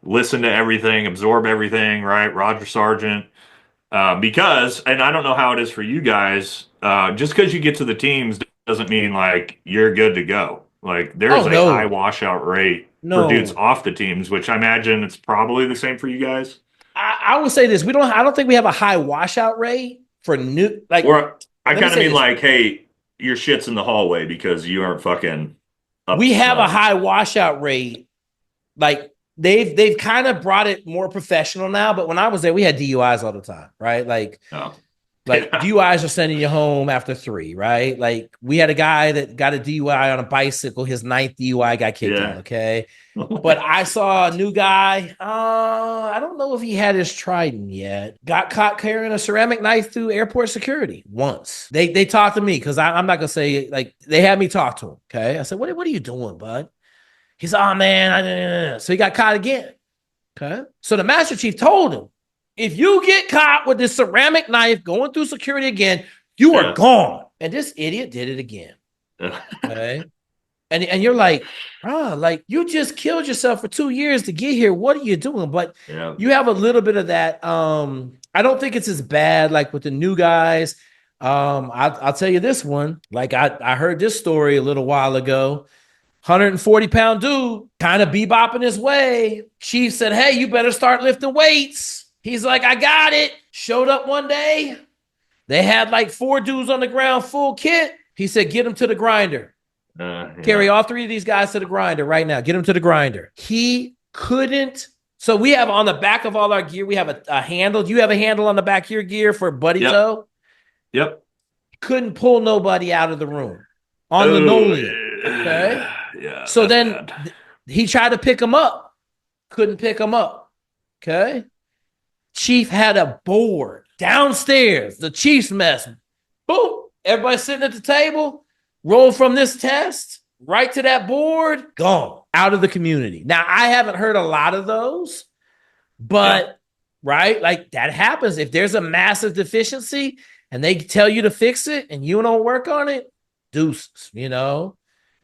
Listen to everything. Absorb everything. Right, Roger Sargent. Because, and I don't know how it is for you guys. Just because you get to the teams doesn't mean like you're good to go. Like there is oh a high no, washout rate for dudes no. off the teams, which I imagine it's probably the same for you guys. I would say this: I don't think we have a high washout rate for new. Like, Or I let me kind of say mean this: like, hey, your shit's in the hallway because you aren't fucking up we to have a snuff. high washout rate. Like they've kind of brought it more professional now. But when I was there, we had DUIs all the time, right? No. Like Yeah. DUIs are sending you home after 3, right? Like we had a guy that got a DUI on a bicycle. His 9th DUI got kicked out. Yeah. Okay. But I saw a new guy. I don't know if he had his trident yet. Got caught carrying a ceramic knife through airport security once. They talked to me because I'm not gonna say like they had me talk to him. Okay. I said, what are you doing, bud? He said, oh man. So he got caught again. Okay. So the Master Chief told him, if you get caught with this ceramic knife going through security again, you are Yeah. gone. And this idiot did it again. Okay. And you're like, bro, like you just killed yourself for 2 years to get here. What are you doing? But Yeah. you have a little bit of that. I don't think it's as bad like with the new guys. I'll tell you this one. Like I heard this story a little while ago. 140-pound dude kind of bebopping his way. Chief said, hey, you better start lifting weights. He's like, I got it. Showed up one day. They had like 4 dudes on the ground, full kit. He said, get them to the grinder. Carry Yeah. all 3 of these guys to the grinder right now. Get them to the grinder. He couldn't. So we have on the back of all our gear, we have a handle. Do you have a handle on the back of your gear for buddy Yep. toe? Yep. couldn't pull nobody out of the room on Oh, linoleum. Okay. yeah, So that's then bad. he tried to pick him up, couldn't pick him up. Okay. Chief had a board downstairs, the Chief's mess. Boom. Everybody sitting at the table, roll from this test right to that board, gone out of the community. Now, I haven't heard a lot of those, Yeah, but right, like that happens. If there's a massive deficiency and they tell you to fix it and you don't work on it, deuces, The yeah,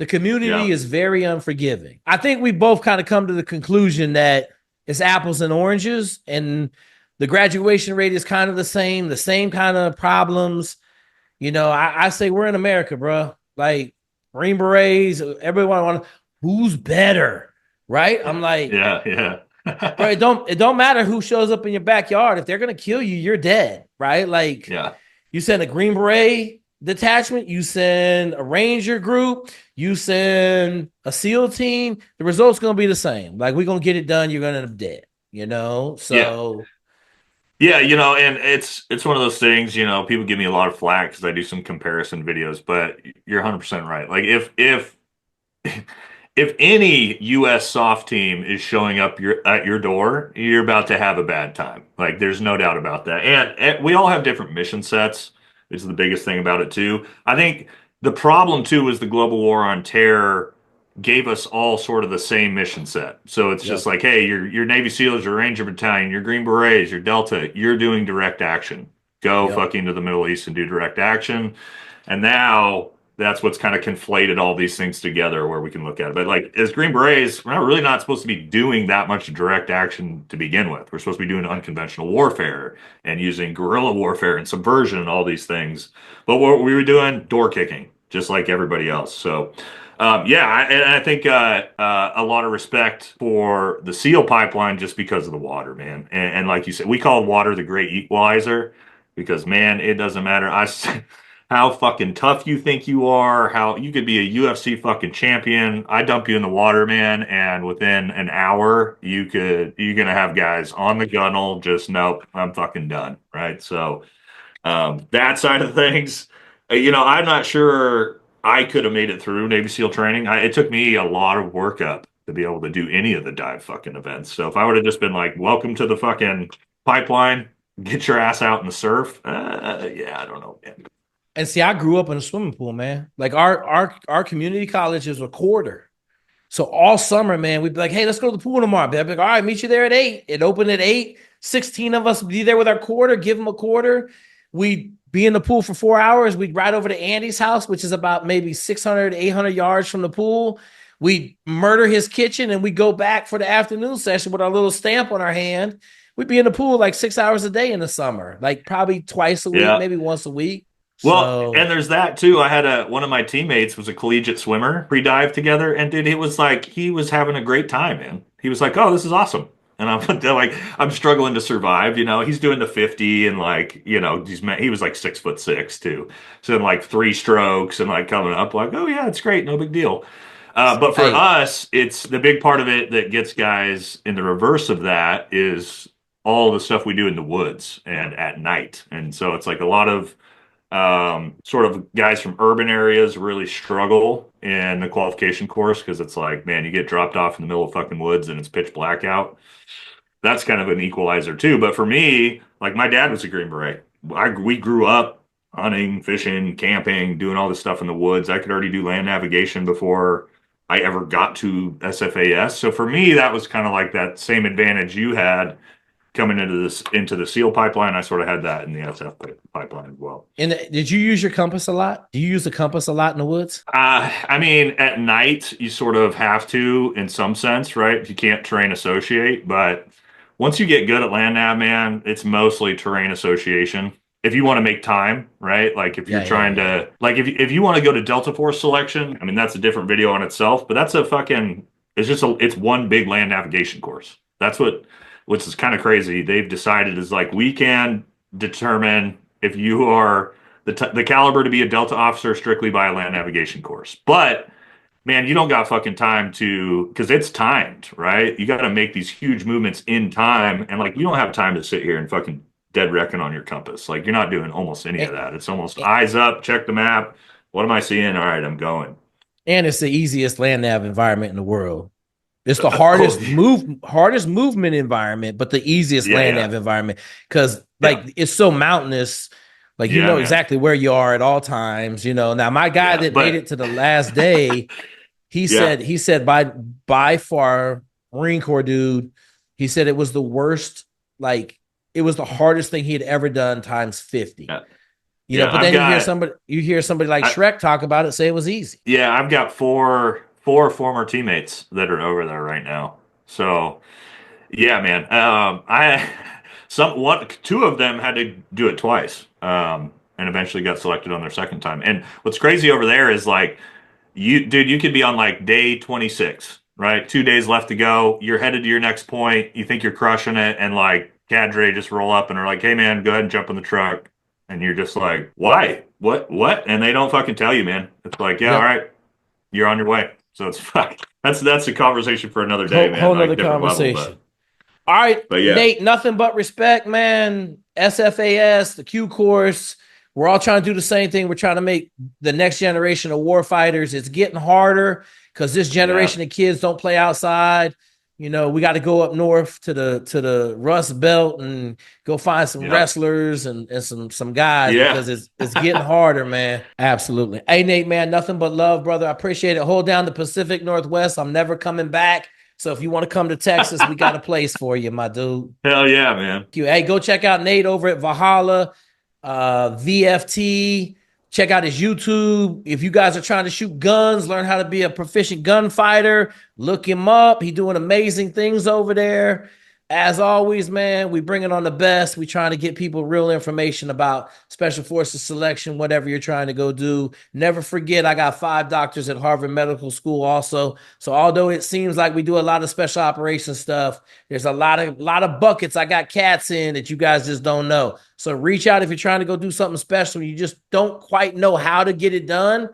community is very unforgiving. I think we both kind of come to the conclusion that it's apples and oranges, and the graduation rate is kind of the same kind of problems. I say we're in America, bro. Like Green Berets, everyone want who's better, right? I'm like, yeah, yeah. bro, it don't matter who shows up in your backyard. If they're gonna kill you, you're dead, right? Like Yeah. you send a Green Beret detachment, you send a Ranger group, you send a SEAL team. The result's gonna be the same. Like we're gonna get it done. You're gonna end up dead. Yeah. So Yeah, and it's one of those things, people give me a lot of flack because I do some comparison videos, but you're 100% right. Like if any US soft team is showing up at your door, you're about to have a bad time. Like there's no doubt about that. And we all have different mission sets. This is the biggest thing about it too. I think the problem too was the global war on terror gave us all sort of the same mission set. So it's just yep, like, hey, your Navy SEALs, your Ranger Battalion, your Green Berets, your Delta, you're doing direct action. Go yep, fucking to the Middle East and do direct action. And now that's what's kind of conflated all these things together where we can look at it. But like as Green Berets, we're really not supposed to be doing that much direct action to begin with. We're supposed to be doing unconventional warfare and using guerrilla warfare and subversion and all these things. But what we were doing, door kicking, just like everybody else. So and I think a lot of respect for the SEAL pipeline just because of the water, man. And like you said, we call water the great equalizer because, man, it doesn't matter. How fucking tough you think you are, how you could be a UFC fucking champion. I dump you in the water, man, and within an hour, you're gonna have guys on the gunnel. Just nope, I'm fucking done, right? So that side of things, I'm not sure I could have made it through Navy SEAL training. It took me a lot of workup to be able to do any of the dive fucking events. So if I would have just been like, welcome to the fucking pipeline, get your ass out in the surf, yeah, I don't know, man. And see, I grew up in a swimming pool, man. Like our community college is a quarter. So all summer, man, we'd be like, hey, let's go to the pool tomorrow. I'd be like, all right, meet you there at 8. It opened at 8. 16 of us would be there with our quarter, give them a quarter. We'd be in the pool for 4 hours. We'd ride over to Andy's house, which is about maybe 600, 800 yards from the pool. We'd murder his kitchen and we'd go back for the afternoon session with our little stamp on our hand. We'd be in the pool like 6 hours a day in the summer, like probably twice a week, Yeah. maybe once a week. Well, So and there's that too. I had one of my teammates was a collegiate swimmer. We dived together, and dude, it was like he was having a great time, man. He was like, "Oh, this is awesome," and I'm like, "I'm struggling to survive." He's doing the 50, and like, he was like 6'6" too, so like 3 strokes and like coming up, like, "Oh yeah, it's great, no big deal." But for hey, us, it's the big part of it that gets guys in the reverse of that is all the stuff we do in the woods and at night, and so it's like a lot of sort of guys from urban areas really struggle in the qualification course because it's like, man, you get dropped off in the middle of fucking woods and it's pitch black out. That's kind of an equalizer too. But for me, like my dad was a Green Beret. We grew up hunting, fishing, camping, doing all this stuff in the woods. I could already do land navigation before I ever got to SFAS. So for me, that was kind of like that same advantage you had coming into the SEAL pipeline. I sort of had that in the SF pipeline as well. did you use your compass a lot? Do you use the compass a lot in the woods? I mean, at night you sort of have to, in some sense, right? You can't terrain associate, but once you get good at land nav, man, it's mostly terrain association. If you want to make time, right? Like if you're Yeah, yeah, trying yeah. to, like if you want to go to Delta Force selection, I mean that's a different video on itself, but that's a fucking, it's one big land navigation course. That's which is kind of crazy. They've decided is like we can determine if you are the caliber to be a Delta officer strictly by a land navigation course. But man, you don't got fucking time to because it's timed, right? You got to make these huge movements in time, and like you don't have time to sit here and fucking dead reckoning on your compass. Like you're not doing almost any of And, that. It's almost eyes up, check the map. What am I seeing? All right, I'm going. and it's the easiest land nav environment in the world. It's the Oh, hardest movement environment, but the easiest yeah, land yeah, nav environment because yeah, like it's so mountainous. Like you yeah, know man. exactly where you are at all times. You know. Now my guy Yeah, that made but it to the last day, yeah, he said by far Marine Corps dude, he said it was the worst. Like it was the hardest thing he had ever done times 50. yeah, You know. yeah. But then you hear somebody like I, Shrek talk about it, say it was easy. yeah, I've got four former teammates that are over there right now. So yeah, man. I two of them had to do it twice, and eventually got selected on their second time. And what's crazy over there is like dude, you could be on like day 26, right? 2 days left to go. You're headed to your next point. You think you're crushing it, and like cadre just roll up and are like, "Hey, man, go ahead and jump in the truck." And you're just like, "Why? What?" And they don't fucking tell you, man. It's like, "Yeah, all Yep. right, you're on your way." So it's fuck. That's a conversation for another day, man. Whole Like nother different level, conversation. All right, but yeah, Nate, nothing but respect, man. SFAS, the Q course. We're all trying to do the same thing. We're trying to make the next generation of war fighters. It's getting harder because this yeah, generation of kids don't play outside. You know, we got to go up north to the Rust Belt and go find some yeah, wrestlers and some guys yeah. because it's getting harder, man. Absolutely. Hey, Nate, man, nothing but love, brother. I appreciate it. Hold down the Pacific Northwest. I'm never coming back. So if you want to come to Texas, we got a place for you, my dude. Hell yeah, man. Hey, go check out Nate over at Valhalla, VFT. Check out his YouTube. If you guys are trying to shoot guns, learn how to be a proficient gunfighter, look him up. He's doing amazing things over there. As always, man, we bring it on the best. We trying to get people real information about Special Forces selection, whatever you're trying to go do. Never forget, I got 5 doctors at Harvard Medical School also. So although it seems like we do a lot of special operations stuff, there's a lot of buckets I got cats in that you guys just don't know. So reach out if you're trying to go do something special. You just don't quite know how to get it done.